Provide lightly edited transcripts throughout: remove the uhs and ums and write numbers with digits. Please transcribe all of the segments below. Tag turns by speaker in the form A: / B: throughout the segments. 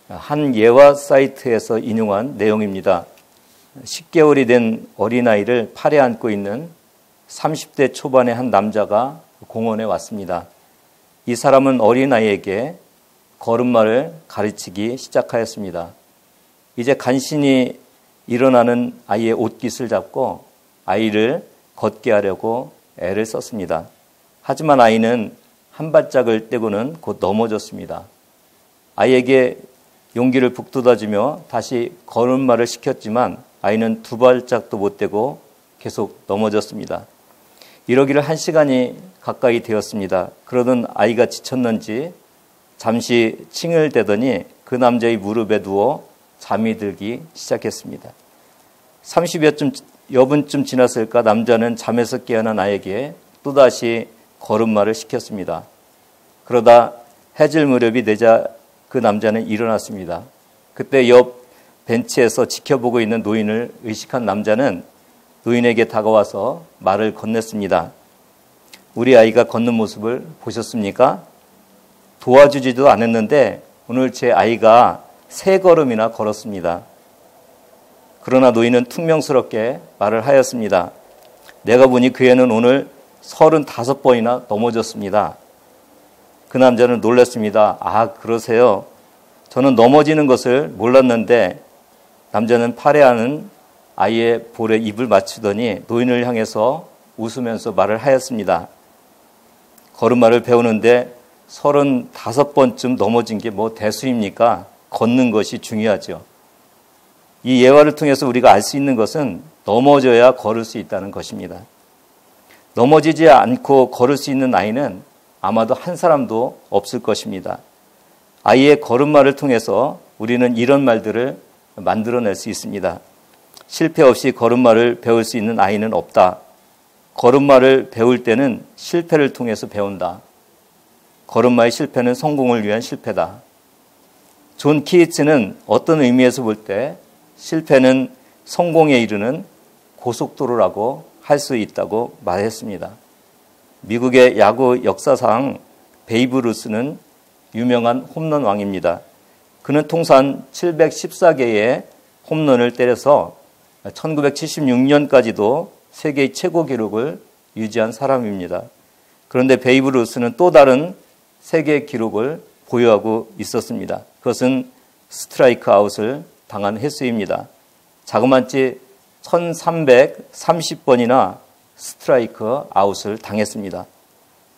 A: 한 예화 사이트에서 인용한 내용입니다. 10개월이 된 어린아이를 팔에 안고 있는 30대 초반의 한 남자가 공원에 왔습니다. 이 사람은 어린아이에게 걸음마를 가르치기 시작하였습니다. 이제 간신히 일어나는 아이의 옷깃을 잡고 아이를 걷게 하려고 애를 썼습니다. 하지만 아이는 한 발짝을 떼고는 곧 넘어졌습니다. 아이에게 용기를 북돋아주며 다시 걸음마를 시켰지만 아이는 두 발짝도 못 떼고 계속 넘어졌습니다. 이러기를 1시간이 가까이 되었습니다. 그러던 아이가 지쳤는지 잠시 칭을대더니 그 남자의 무릎에 누워 잠이 들기 시작했습니다. 30여 분쯤 지났을까 남자는 잠에서 깨어난 아이에게 또다시 걸음마를 시켰습니다. 그러다 해질 무렵이 되자 그 남자는 일어났습니다. 그때 옆 벤치에서 지켜보고 있는 노인을 의식한 남자는 노인에게 다가와서 말을 건넸습니다. 우리 아이가 걷는 모습을 보셨습니까? 도와주지도 않았는데 오늘 제 아이가 3걸음이나 걸었습니다. 그러나 노인은 퉁명스럽게 말을 하였습니다. 내가 보니 그 애는 오늘 35번이나 넘어졌습니다. 그 남자는 놀랐습니다. 아, 그러세요? 저는 넘어지는 것을 몰랐는데 남자는 팔에 안은 아이의 볼에 입을 맞추더니 노인을 향해서 웃으면서 말을 하였습니다. 걸음마를 배우는데 35번쯤 넘어진 게 뭐 대수입니까? 걷는 것이 중요하죠. 이 예화를 통해서 우리가 알 수 있는 것은 넘어져야 걸을 수 있다는 것입니다. 넘어지지 않고 걸을 수 있는 아이는 아마도 한 사람도 없을 것입니다. 아이의 걸음마를 통해서 우리는 이런 말들을 만들어낼 수 있습니다. 실패 없이 걸음마를 배울 수 있는 아이는 없다. 걸음마를 배울 때는 실패를 통해서 배운다. 걸음마의 실패는 성공을 위한 실패다. 존 키츠는 어떤 의미에서 볼 때 실패는 성공에 이르는 고속도로라고 할 수 있다고 말했습니다. 미국의 야구 역사상 베이브 루스는 유명한 홈런 왕입니다. 그는 통산 714개의 홈런을 때려서 1976년까지도 세계의 최고 기록을 유지한 사람입니다. 그런데 베이브 루스는 또 다른 세계 기록을 보유하고 있었습니다. 그것은 스트라이크 아웃을 당한 횟수입니다. 자그마치 1330번이나 스트라이크 아웃을 당했습니다.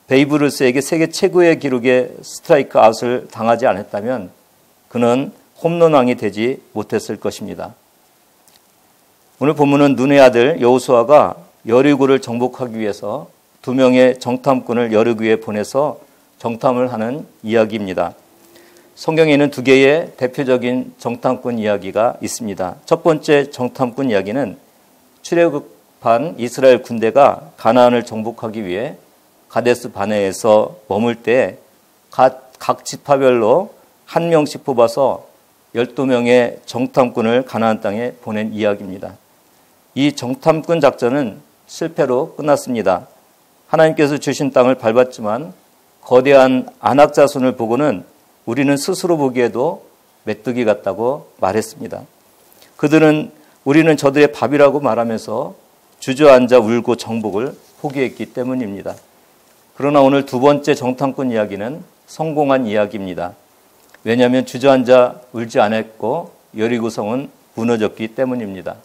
A: 베이브 루스에게 세계 최고의 기록의 스트라이크 아웃을 당하지 않았다면 그는 홈런왕이 되지 못했을 것입니다. 오늘 본문은 눈의 아들 여호수아가 여리고를 정복하기 위해서 2명의 정탐꾼을 여리고에 보내서 정탐을 하는 이야기입니다. 성경에는 2개의 대표적인 정탐꾼 이야기가 있습니다. 첫 번째 정탐꾼 이야기는 출애굽한 이스라엘 군대가 가나안을 정복하기 위해 가데스 바네에서 머물 때 각 지파별로 한 명씩 뽑아서 12명의 정탐꾼을 가나안 땅에 보낸 이야기입니다. 이 정탐꾼 작전은 실패로 끝났습니다. 하나님께서 주신 땅을 밟았지만 거대한 안악자손을 보고는 우리는 스스로 보기에도 메뚜기 같다고 말했습니다. 그들은 우리는 저들의 밥이라고 말하면서 주저앉아 울고 정복을 포기했기 때문입니다. 그러나 오늘 2번째 정탐꾼 이야기는 성공한 이야기입니다. 왜냐하면 주저앉아 울지 않았고 여리고성은 무너졌기 때문입니다.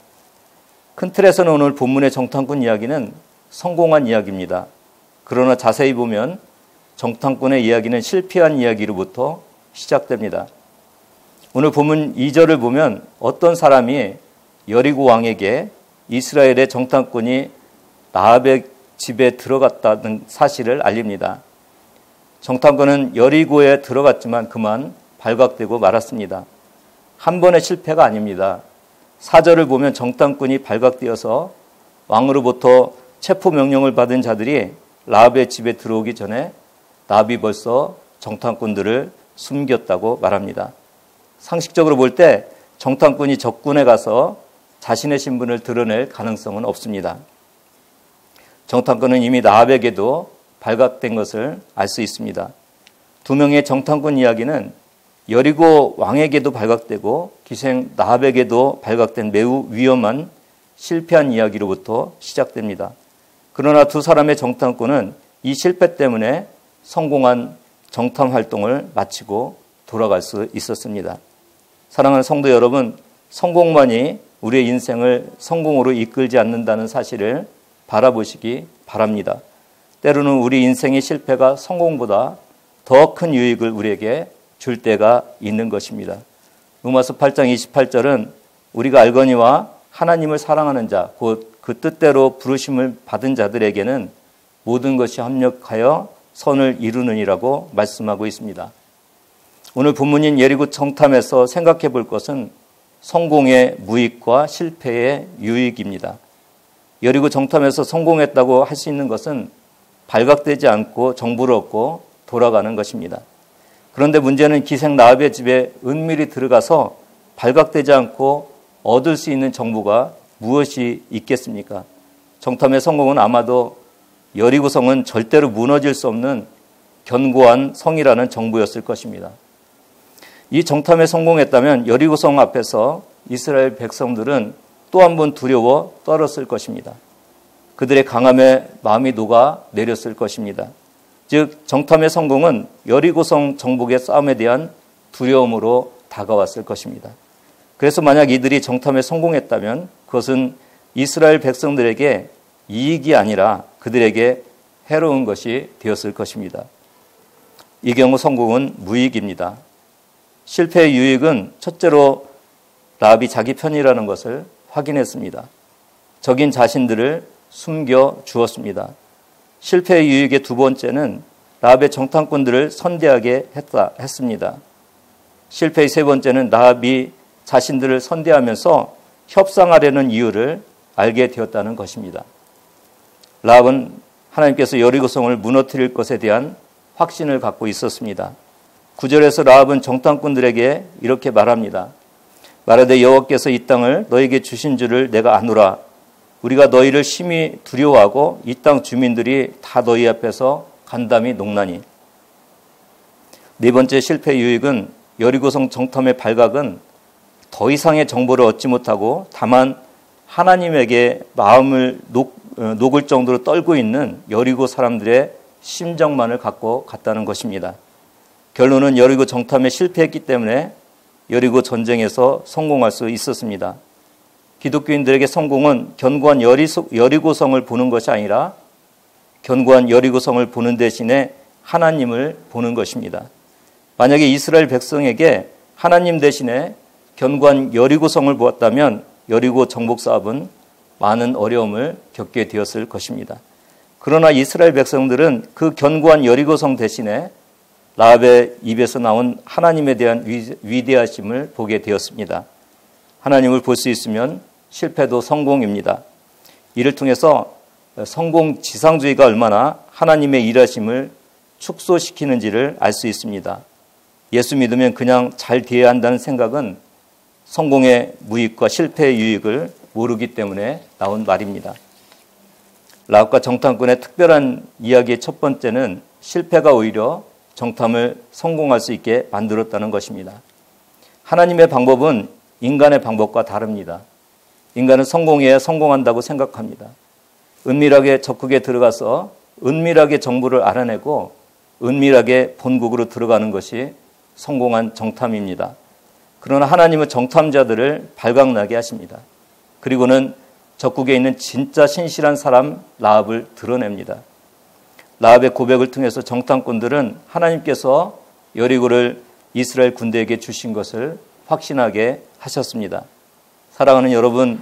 A: 큰 틀에서는 오늘 본문의 정탐꾼 이야기는 성공한 이야기입니다. 그러나 자세히 보면 정탐꾼의 이야기는 실패한 이야기로부터 시작됩니다. 오늘 본문 2절을 보면 어떤 사람이 여리고 왕에게 이스라엘의 정탐꾼이 라합의 집에 들어갔다는 사실을 알립니다. 정탐꾼은 여리고에 들어갔지만 그만 발각되고 말았습니다. 한 번의 실패가 아닙니다. 4절을 보면 정탐꾼이 발각되어서 왕으로부터 체포 명령을 받은 자들이 라합의 집에 들어오기 전에 라합이 벌써 정탐꾼들을 숨겼다고 말합니다. 상식적으로 볼 때 정탐꾼이 적군에 가서 자신의 신분을 드러낼 가능성은 없습니다. 정탐꾼은 이미 라합에게도 발각된 것을 알 수 있습니다. 2명의 정탐꾼 이야기는 여리고 왕에게도 발각되고 기생 나합에게도 발각된 매우 위험한 실패한 이야기로부터 시작됩니다. 그러나 두 사람의 정탐꾼은 이 실패 때문에 성공한 정탐 활동을 마치고 돌아갈 수 있었습니다. 사랑하는 성도 여러분, 성공만이 우리의 인생을 성공으로 이끌지 않는다는 사실을 바라보시기 바랍니다. 때로는 우리 인생의 실패가 성공보다 더 큰 유익을 우리에게 줄 때가 있는 것입니다. 로마서 8장 28절은 우리가 알거니와 하나님을 사랑하는 자, 곧 그 뜻대로 부르심을 받은 자들에게는 모든 것이 합력하여 선을 이루느니라고 말씀하고 있습니다. 오늘 본문인 여리고 정탐에서 생각해 볼 것은 성공의 무익과 실패의 유익입니다. 여리고 정탐에서 성공했다고 할 수 있는 것은 발각되지 않고 정보를 얻고 돌아가는 것입니다. 그런데 문제는 기생 나합의 집에 은밀히 들어가서 발각되지 않고 얻을 수 있는 정보가 무엇이 있겠습니까? 정탐의 성공은 아마도 여리고성은 절대로 무너질 수 없는 견고한 성이라는 정보였을 것입니다. 이 정탐에 성공했다면 여리고성 앞에서 이스라엘 백성들은 또 한 번 두려워 떨었을 것입니다. 그들의 강함에 마음이 녹아 내렸을 것입니다. 즉 정탐의 성공은 여리고성 정복의 싸움에 대한 두려움으로 다가왔을 것입니다. 그래서 만약 이들이 정탐에 성공했다면 그것은 이스라엘 백성들에게 이익이 아니라 그들에게 해로운 것이 되었을 것입니다. 이 경우 성공은 무익입니다. 실패의 유익은 첫째로 라합이 자기 편이라는 것을 확인했습니다. 적인 자신들을 숨겨 주었습니다. 실패의 유익의 두 번째는 라합의 정탐꾼들을 선대하게 했습니다. 실패의 세 번째는 라합이 자신들을 선대하면서 협상하려는 이유를 알게 되었다는 것입니다. 라합은 하나님께서 여리고성을 무너뜨릴 것에 대한 확신을 갖고 있었습니다. 9절에서 라합은 정탐꾼들에게 이렇게 말합니다. 말하되 여호와께서 이 땅을 너에게 주신 줄을 내가 아노라. 우리가 너희를 심히 두려워하고 이 땅 주민들이 다 너희 앞에서 간담이 녹나니. 네 번째 실패 유익은 여리고성 정탐의 발각은 더 이상의 정보를 얻지 못하고 다만 하나님에게 마음을 녹을 정도로 떨고 있는 여리고 사람들의 심정만을 갖고 갔다는 것입니다. 결론은 여리고 정탐에 실패했기 때문에 여리고 전쟁에서 성공할 수 있었습니다. 기독교인들에게 성공은 견고한 여리고성을 보는 것이 아니라 견고한 여리고성을 보는 대신에 하나님을 보는 것입니다. 만약에 이스라엘 백성에게 하나님 대신에 견고한 여리고성을 보았다면 여리고 정복 사업은 많은 어려움을 겪게 되었을 것입니다. 그러나 이스라엘 백성들은 그 견고한 여리고성 대신에 라합의 입에서 나온 하나님에 대한 위대하심을 보게 되었습니다. 하나님을 볼 수 있으면 실패도 성공입니다. 이를 통해서 성공 지상주의가 얼마나 하나님의 일하심을 축소시키는지를 알 수 있습니다. 예수 믿으면 그냥 잘 되어야 한다는 생각은 성공의 무익과 실패의 유익을 모르기 때문에 나온 말입니다. 라합과 정탐꾼의 특별한 이야기의 첫 번째는 실패가 오히려 정탐을 성공할 수 있게 만들었다는 것입니다. 하나님의 방법은 인간의 방법과 다릅니다. 인간은 성공해야 성공한다고 생각합니다. 은밀하게 적국에 들어가서 은밀하게 정보를 알아내고 은밀하게 본국으로 들어가는 것이 성공한 정탐입니다. 그러나 하나님은 정탐자들을 발각나게 하십니다. 그리고는 적국에 있는 진짜 신실한 사람 라합을 드러냅니다. 라합의 고백을 통해서 정탐꾼들은 하나님께서 여리고를 이스라엘 군대에게 주신 것을 확신하게 하셨습니다. 사랑하는 여러분,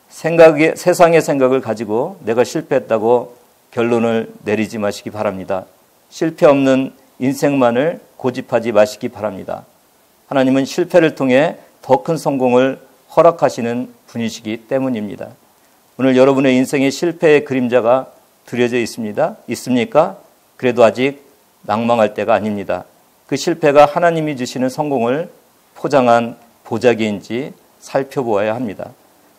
A: 세상의 생각을 가지고 내가 실패했다고 결론을 내리지 마시기 바랍니다. 실패 없는 인생만을 고집하지 마시기 바랍니다. 하나님은 실패를 통해 더 큰 성공을 허락하시는 분이시기 때문입니다. 오늘 여러분의 인생의 실패의 그림자가 그려져 있습니까? 그래도 아직 낭망할 때가 아닙니다. 그 실패가 하나님이 주시는 성공을 포장한 보자기인지 살펴보아야 합니다.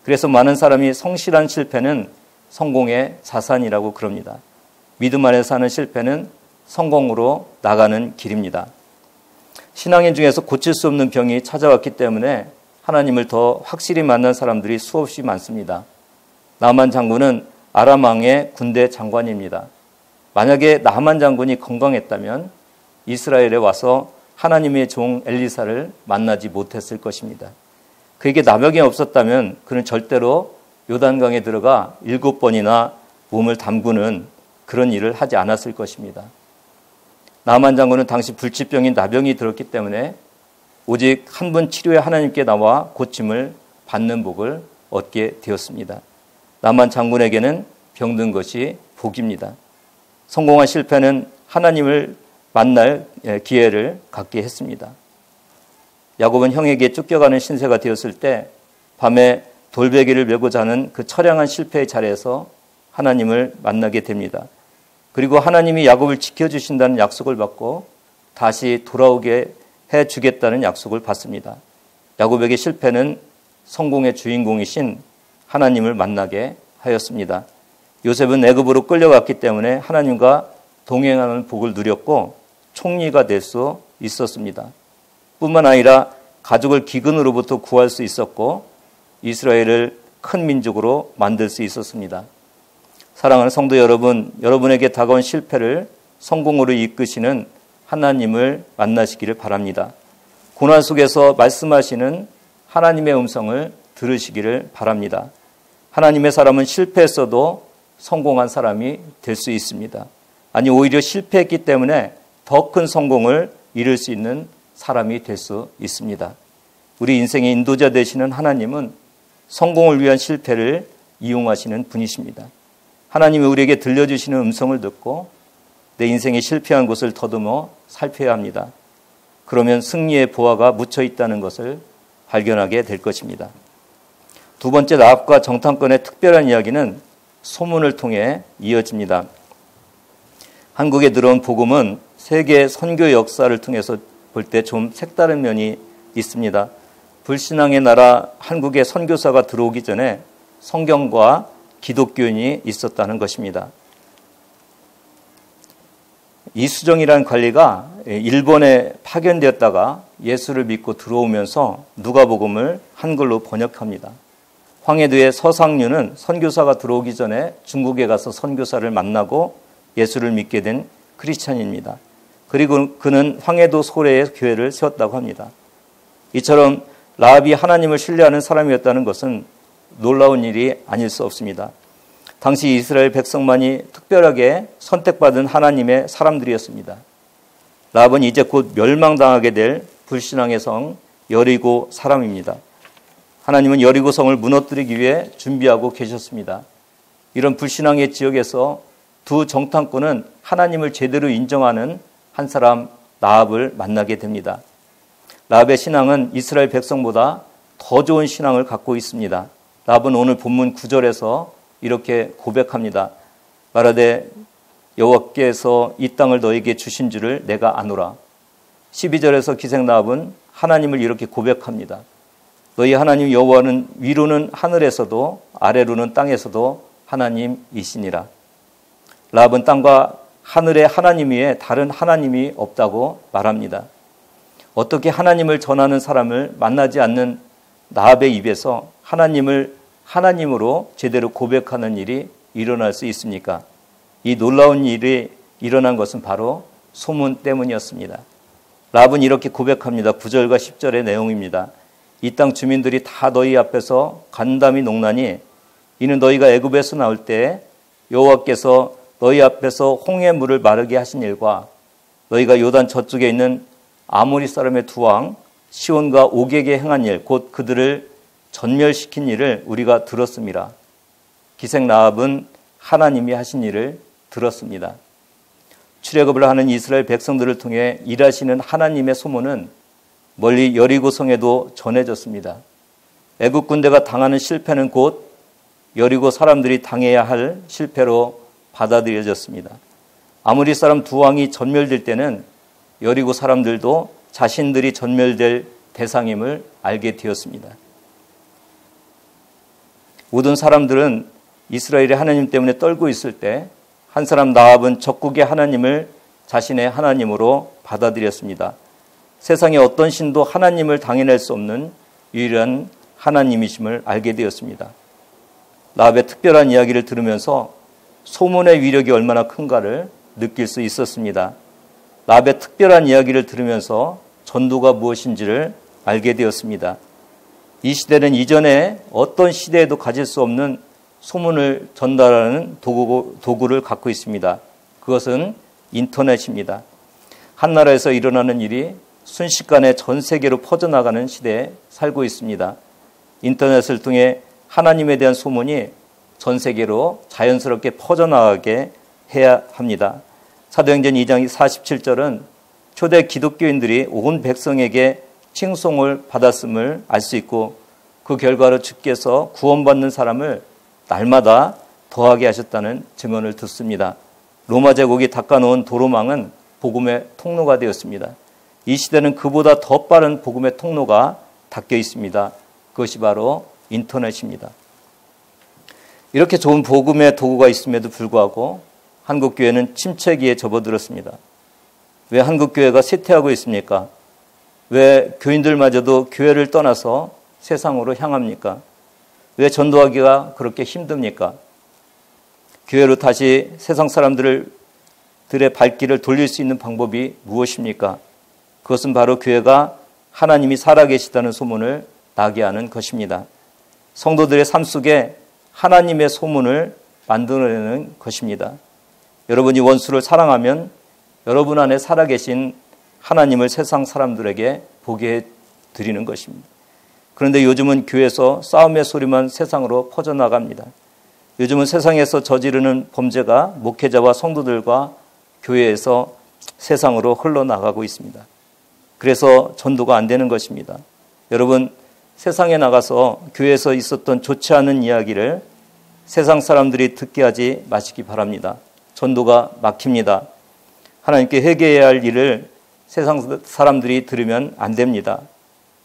A: 그래서 많은 사람이 성실한 실패는 성공의 자산이라고 그럽니다. 믿음 안에 사는 실패는 성공으로 나가는 길입니다. 신앙인 중에서 고칠 수 없는 병이 찾아왔기 때문에 하나님을 더 확실히 만난 사람들이 수없이 많습니다. 나만 장군은 아람 왕의 군대 장관입니다. 만약에 나만 장군이 건강했다면 이스라엘에 와서 하나님의 종 엘리사를 만나지 못했을 것입니다. 그에게 나병이 없었다면 그는 절대로 요단강에 들어가 7번이나 몸을 담그는 그런 일을 하지 않았을 것입니다. 나만 장군은 당시 불치병인 나병이 들었기 때문에 오직 한 분 치료에 하나님께 나와 고침을 받는 복을 얻게 되었습니다. 나만 장군에게는 병든 것이 복입니다. 성공한 실패는 하나님을 만날 기회를 갖게 했습니다. 야곱은 형에게 쫓겨가는 신세가 되었을 때 밤에 돌베개를 메고 자는 그 처량한 실패의 자리에서 하나님을 만나게 됩니다. 그리고 하나님이 야곱을 지켜주신다는 약속을 받고 다시 돌아오게 해주겠다는 약속을 받습니다. 야곱에게 실패는 성공의 주인공이신 하나님을 만나게 하였습니다. 요셉은 애굽으로 끌려갔기 때문에 하나님과 동행하는 복을 누렸고 총리가 될 수 있었습니다. 뿐만 아니라 가족을 기근으로부터 구할 수 있었고 이스라엘을 큰 민족으로 만들 수 있었습니다. 사랑하는 성도 여러분, 여러분에게 다가온 실패를 성공으로 이끄시는 하나님을 만나시기를 바랍니다. 고난 속에서 말씀하시는 하나님의 음성을 들으시기를 바랍니다. 하나님의 사람은 실패했어도 성공한 사람이 될 수 있습니다. 아니, 오히려 실패했기 때문에 더 큰 성공을 이룰 수 있는 사람이 될 수 있습니다. 우리 인생의 인도자 되시는 하나님은 성공을 위한 실패를 이용하시는 분이십니다. 하나님이 우리에게 들려주시는 음성을 듣고 내 인생의 실패한 곳을 더듬어 살펴야 합니다. 그러면 승리의 보화가 묻혀 있다는 것을 발견하게 될 것입니다. 두 번째, 라합과 정탐꾼의 특별한 이야기는 소문을 통해 이어집니다. 한국에 들어온 복음은 세계 선교 역사를 통해서 볼 때 좀 색다른 면이 있습니다. 불신앙의 나라 한국에 선교사가 들어오기 전에 성경과 기독교인이 있었다는 것입니다. 이수정이라는 관리가 일본에 파견되었다가 예수를 믿고 들어오면서 누가복음을 한글로 번역합니다. 황해도의 서상류는 선교사가 들어오기 전에 중국에 가서 선교사를 만나고 예수를 믿게 된 크리스찬입니다. 그리고 그는 황해도 소래에 교회를 세웠다고 합니다. 이처럼 라합이 하나님을 신뢰하는 사람이었다는 것은 놀라운 일이 아닐 수 없습니다. 당시 이스라엘 백성만이 특별하게 선택받은 하나님의 사람들이었습니다. 라합은 이제 곧 멸망당하게 될 불신앙의 성 여리고 사람입니다. 하나님은 여리고 성을 무너뜨리기 위해 준비하고 계셨습니다. 이런 불신앙의 지역에서 두 정탐꾼은 하나님을 제대로 인정하는 한 사람 라합을 만나게 됩니다. 라합의 신앙은 이스라엘 백성보다 더 좋은 신앙을 갖고 있습니다. 라합은 오늘 본문 9절에서 이렇게 고백합니다. 말하되 여호와께서 이 땅을 너에게 주신 줄을 내가 아노라. 12절에서 기생 라합은 하나님을 이렇게 고백합니다. 너희 하나님 여호와는 위로는 하늘에서도 아래로는 땅에서도 하나님이시니라. 라합은 땅과 하늘의 하나님 위에 다른 하나님이 없다고 말합니다. 어떻게 하나님을 전하는 사람을 만나지 않는 라합의 입에서 하나님을 하나님으로 제대로 고백하는 일이 일어날 수 있습니까? 이 놀라운 일이 일어난 것은 바로 소문 때문이었습니다. 라합은 이렇게 고백합니다. 9절과 10절의 내용입니다. 이 땅 주민들이 다 너희 앞에서 간담이 녹나니 이는 너희가 애굽에서 나올 때 여호와께서 너희 앞에서 홍해 물을 마르게 하신 일과 너희가 요단 저쪽에 있는 아모리 사람의 두 왕 시온과 옥에게 행한 일, 곧 그들을 전멸시킨 일을 우리가 들었습니다. 기생 라합은 하나님이 하신 일을 들었습니다. 출애굽을 하는 이스라엘 백성들을 통해 일하시는 하나님의 소문은 멀리 여리고성에도 전해졌습니다. 애굽 군대가 당하는 실패는 곧 여리고 사람들이 당해야 할 실패로 받아들여졌습니다. 아모리 사람 두 왕이 전멸될 때는 여리고 사람들도 자신들이 전멸될 대상임을 알게 되었습니다. 모든 사람들은 이스라엘의 하나님 때문에 떨고 있을 때 한 사람 라합은 적국의 하나님을 자신의 하나님으로 받아들였습니다. 세상의 어떤 신도 하나님을 당해낼 수 없는 유일한 하나님이심을 알게 되었습니다. 라합의 특별한 이야기를 들으면서 소문의 위력이 얼마나 큰가를 느낄 수 있었습니다. 라합의 특별한 이야기를 들으면서 전도가 무엇인지를 알게 되었습니다. 이 시대는 이전에 어떤 시대에도 가질 수 없는 소문을 전달하는 도구를 갖고 있습니다. 그것은 인터넷입니다. 한 나라에서 일어나는 일이 순식간에 전 세계로 퍼져나가는 시대에 살고 있습니다. 인터넷을 통해 하나님에 대한 소문이 전 세계로 자연스럽게 퍼져나가게 해야 합니다. 사도행전 2장 47절은 초대 기독교인들이 온 백성에게 칭송을 받았음을 알 수 있고 그 결과로 주께서 구원받는 사람을 날마다 더하게 하셨다는 증언을 듣습니다. 로마 제국이 닦아놓은 도로망은 복음의 통로가 되었습니다. 이 시대는 그보다 더 빠른 복음의 통로가 닫혀 있습니다. 그것이 바로 인터넷입니다. 이렇게 좋은 복음의 도구가 있음에도 불구하고 한국교회는 침체기에 접어들었습니다. 왜 한국교회가 쇠퇴하고 있습니까? 왜 교인들마저도 교회를 떠나서 세상으로 향합니까? 왜 전도하기가 그렇게 힘듭니까? 교회로 다시 세상 사람들의 발길을 돌릴 수 있는 방법이 무엇입니까? 그것은 바로 교회가 하나님이 살아계시다는 소문을 나게 하는 것입니다. 성도들의 삶 속에 하나님의 소문을 만들어내는 것입니다. 여러분이 원수를 사랑하면 여러분 안에 살아계신 하나님을 세상 사람들에게 보게 해드리는 것입니다. 그런데 요즘은 교회에서 싸움의 소리만 세상으로 퍼져나갑니다. 요즘은 세상에서 저지르는 범죄가 목회자와 성도들과 교회에서 세상으로 흘러나가고 있습니다. 그래서 전도가 안 되는 것입니다. 여러분, 세상에 나가서 교회에서 있었던 좋지 않은 이야기를 세상 사람들이 듣게 하지 마시기 바랍니다. 전도가 막힙니다. 하나님께 회개해야 할 일을 세상 사람들이 들으면 안 됩니다.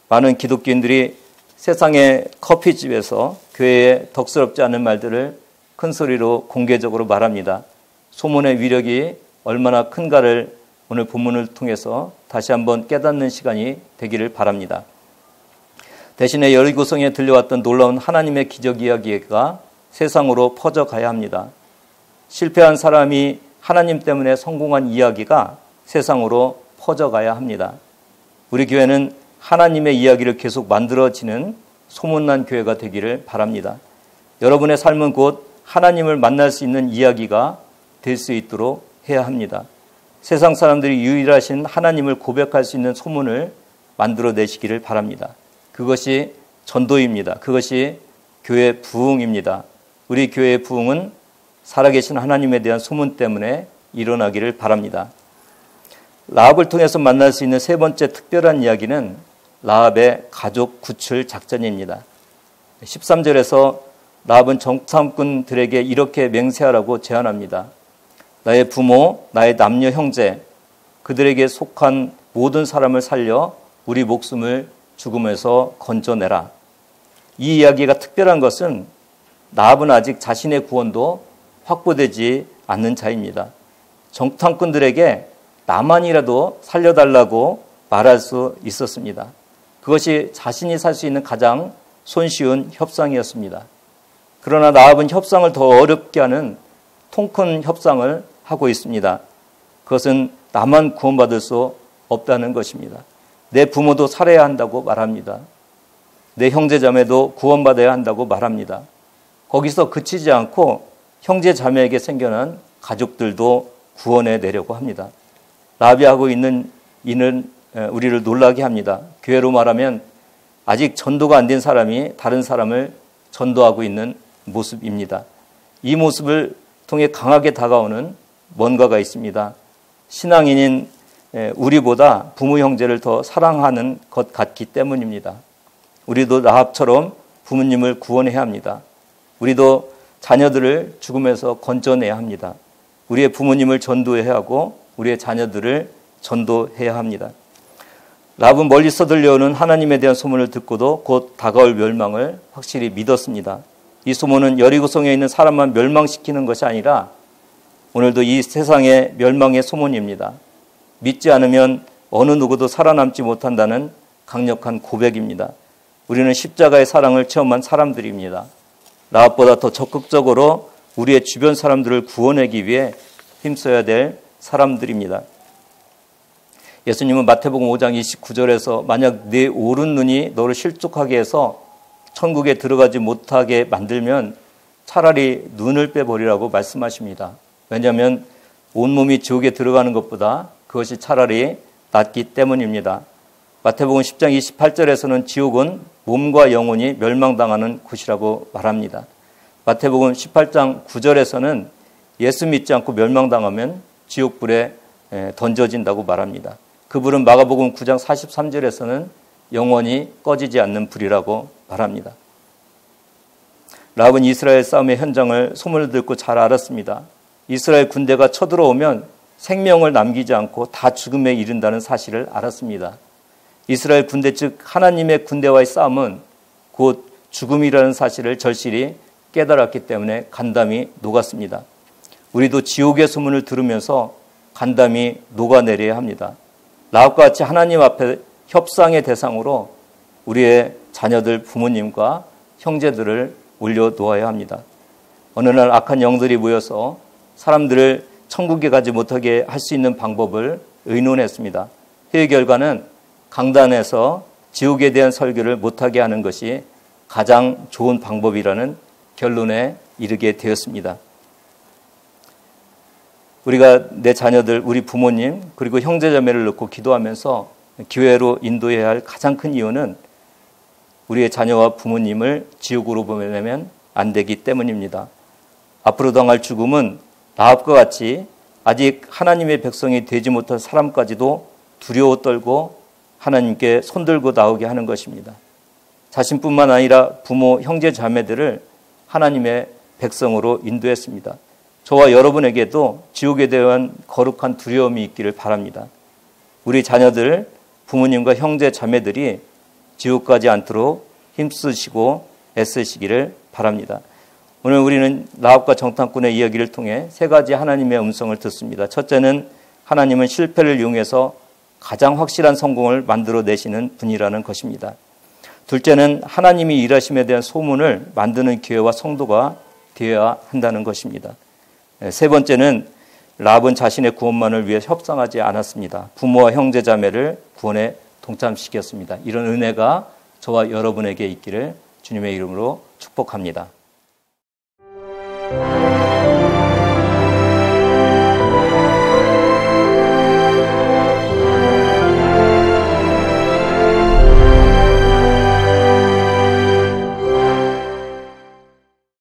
A: 많은 기독교인들이 세상의 커피집에서 교회에 덕스럽지 않은 말들을 큰 소리로 공개적으로 말합니다. 소문의 위력이 얼마나 큰가를 오늘 본문을 통해서 다시 한번 깨닫는 시간이 되기를 바랍니다. 대신에 여리고성에 들려왔던 놀라운 하나님의 기적 이야기가 세상으로 퍼져가야 합니다. 실패한 사람이 하나님 때문에 성공한 이야기가 세상으로 퍼져가야 합니다. 우리 교회는 하나님의 이야기를 계속 만들어지는 소문난 교회가 되기를 바랍니다. 여러분의 삶은 곧 하나님을 만날 수 있는 이야기가 될 수 있도록 해야 합니다. 세상 사람들이 유일하신 하나님을 고백할 수 있는 소문을 만들어내시기를 바랍니다. 그것이 전도입니다. 그것이 교회 부흥입니다. 우리 교회의 부흥은 살아계신 하나님에 대한 소문 때문에 일어나기를 바랍니다. 라합을 통해서 만날 수 있는 세 번째 특별한 이야기는 라합의 가족 구출 작전입니다. 13절에서 라합은 정탐꾼들에게 이렇게 맹세하라고 제안합니다. 나의 부모, 나의 남녀 형제, 그들에게 속한 모든 사람을 살려 우리 목숨을 죽음에서 건져내라. 이 이야기가 특별한 것은 라합은 아직 자신의 구원도 확보되지 않는 자입니다. 정탐꾼들에게 나만이라도 살려달라고 말할 수 있었습니다. 그것이 자신이 살 수 있는 가장 손쉬운 협상이었습니다. 그러나 라합은 협상을 더 어렵게 하는 통 큰 협상을 하고 있습니다. 그것은 나만 구원받을 수 없다는 것입니다. 내 부모도 살아야 한다고 말합니다. 내 형제자매도 구원받아야 한다고 말합니다. 거기서 그치지 않고 형제자매에게 생겨난 가족들도 구원해 내려고 합니다. 라합이 하고 있는 이는 우리를 놀라게 합니다. 교회로 말하면 아직 전도가 안 된 사람이 다른 사람을 전도하고 있는 모습입니다. 이 모습을 통해 강하게 다가오는 뭔가가 있습니다. 신앙인인 우리보다 부모 형제를 더 사랑하는 것 같기 때문입니다. 우리도 라합처럼 부모님을 구원해야 합니다. 우리도 자녀들을 죽음에서 건져내야 합니다. 우리의 부모님을 전도해야 하고 우리의 자녀들을 전도해야 합니다. 라합은 멀리서 들려오는 하나님에 대한 소문을 듣고도 곧 다가올 멸망을 확실히 믿었습니다. 이 소문은 여리고성에 있는 사람만 멸망시키는 것이 아니라 오늘도 이 세상의 멸망의 소문입니다. 믿지 않으면 어느 누구도 살아남지 못한다는 강력한 고백입니다. 우리는 십자가의 사랑을 체험한 사람들입니다. 라합보다 더 적극적으로 우리의 주변 사람들을 구원하기 위해 힘써야 될 사람들입니다. 예수님은 마태복음 5장 29절에서 만약 네 오른 눈이 너를 실족하게 해서 천국에 들어가지 못하게 만들면 차라리 눈을 빼버리라고 말씀하십니다. 왜냐하면 온몸이 지옥에 들어가는 것보다 그것이 차라리 낫기 때문입니다. 마태복음 10장 28절에서는 지옥은 몸과 영혼이 멸망당하는 곳이라고 말합니다. 마태복음 18장 9절에서는 예수 믿지 않고 멸망당하면 지옥불에 던져진다고 말합니다. 그 불은 마가복음 9장 43절에서는 영원히 꺼지지 않는 불이라고 말합니다. 라합은 이스라엘 싸움의 현장을 소문을 듣고 잘 알았습니다. 이스라엘 군대가 쳐들어오면 생명을 남기지 않고 다 죽음에 이른다는 사실을 알았습니다. 이스라엘 군대 즉 하나님의 군대와의 싸움은 곧 죽음이라는 사실을 절실히 깨달았기 때문에 간담이 녹았습니다. 우리도 지옥의 소문을 들으면서 간담이 녹아내려야 합니다. 라합과 같이 하나님 앞에 협상의 대상으로 우리의 자녀들, 부모님과 형제들을 올려놓아야 합니다. 어느 날 악한 영들이 모여서 사람들을 천국에 가지 못하게 할 수 있는 방법을 의논했습니다. 회의 결과는 강단에서 지옥에 대한 설교를 못하게 하는 것이 가장 좋은 방법이라는 결론에 이르게 되었습니다. 우리가 내 자녀들, 우리 부모님 그리고 형제자매를 놓고 기도하면서 교회로 인도해야 할 가장 큰 이유는 우리의 자녀와 부모님을 지옥으로 보내면 안 되기 때문입니다. 앞으로 당할 죽음은 라합과 같이 아직 하나님의 백성이 되지 못한 사람까지도 두려워 떨고 하나님께 손들고 나오게 하는 것입니다. 자신뿐만 아니라 부모, 형제, 자매들을 하나님의 백성으로 인도했습니다. 저와 여러분에게도 지옥에 대한 거룩한 두려움이 있기를 바랍니다. 우리 자녀들, 부모님과 형제, 자매들이 지옥 가지 않도록 힘쓰시고 애쓰시기를 바랍니다. 오늘 우리는 라합과 정탐꾼의 이야기를 통해 세 가지 하나님의 음성을 듣습니다. 첫째는 하나님은 실패를 이용해서 가장 확실한 성공을 만들어내시는 분이라는 것입니다. 둘째는 하나님이 일하심에 대한 소문을 만드는 교회와 성도가 되어야 한다는 것입니다. 세 번째는 라합은 자신의 구원만을 위해 협상하지 않았습니다. 부모와 형제 자매를 구원에 동참시켰습니다. 이런 은혜가 저와 여러분에게 있기를 주님의 이름으로 축복합니다.